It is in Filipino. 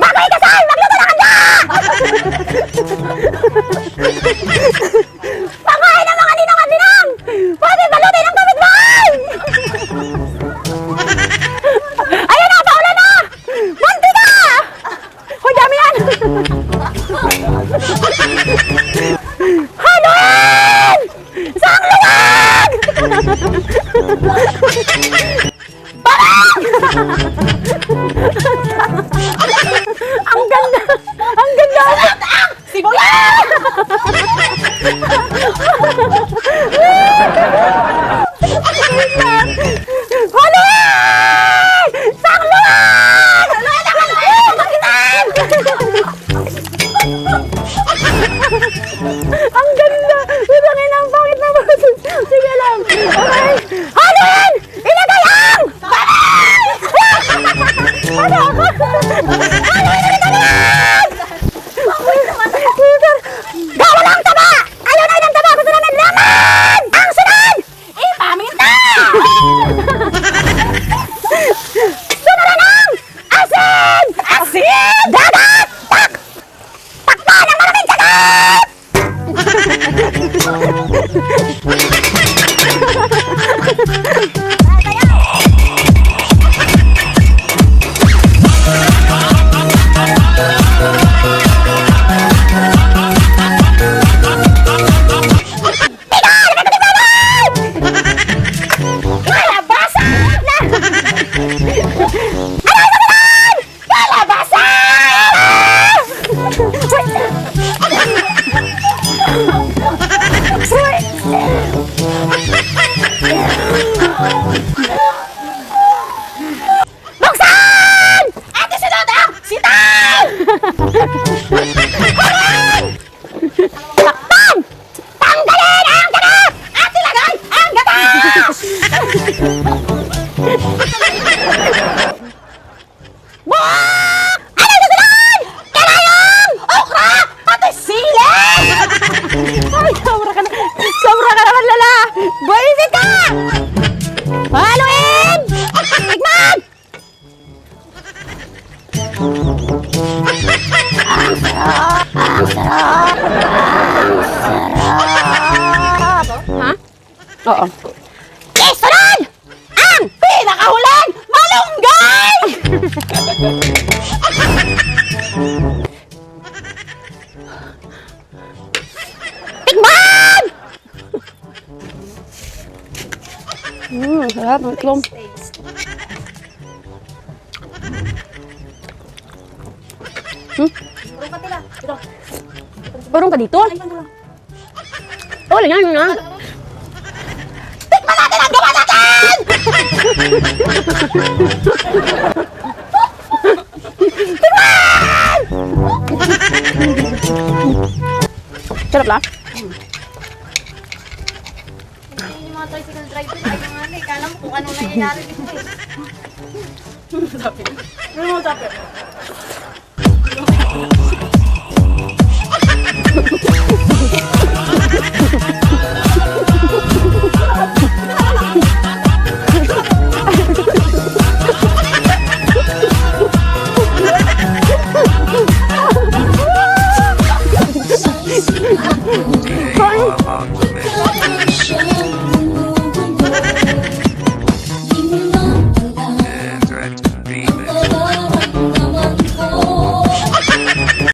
Bago ikasal, magluto na kanya! Pakain ng mga ninang at ninang! Pwede balutin ang kapitbahay! Ayun na, paulan na! Mantika! Hoy, dami yan! Haluin! Isang luwag! Parang! Ang ganda! Ang ganda! Sibuyas! Haluin! Isang luwag! Haluin naman kayo! Magitan! Ang ganda! Tutangin ang pangit na boses. Sige lang. Okay. Haluin! Ilagay ang! Ano ako? Haluin! Ilagay ang! Gawa lang taba! Ayaw na ng taba! Gusto namin laman! Ang sunod! Ipaminta! Sunod na ng asin! Asin! Dagat! Tak! Takpan ng maraming kagat! Buksan! Ate sunod ang sitaw! Takpan! Tanggalin ang dagat! At ilagay ang gatas! Buwak! Ano susunod? Karayong! Okra! Pati sili! Ay, sobra ka na. Sobra ka naman, Lola! Buwisit ka! Haluin! Tikman! Ang sarap! Ang sarap! Ang sarap! Ha? Oo. Isunod! Ang pinakahuling malunggay! Tikman! Sarap ng itlog. Burong ka dito? Oh, lang yan na. Tikman natin ang gawa natin! Tikman! Sarap lang? Yung mga tricycle driver ay yung ano eh, kala mo kung anong nangyayari dito eh. Ano mo sabi?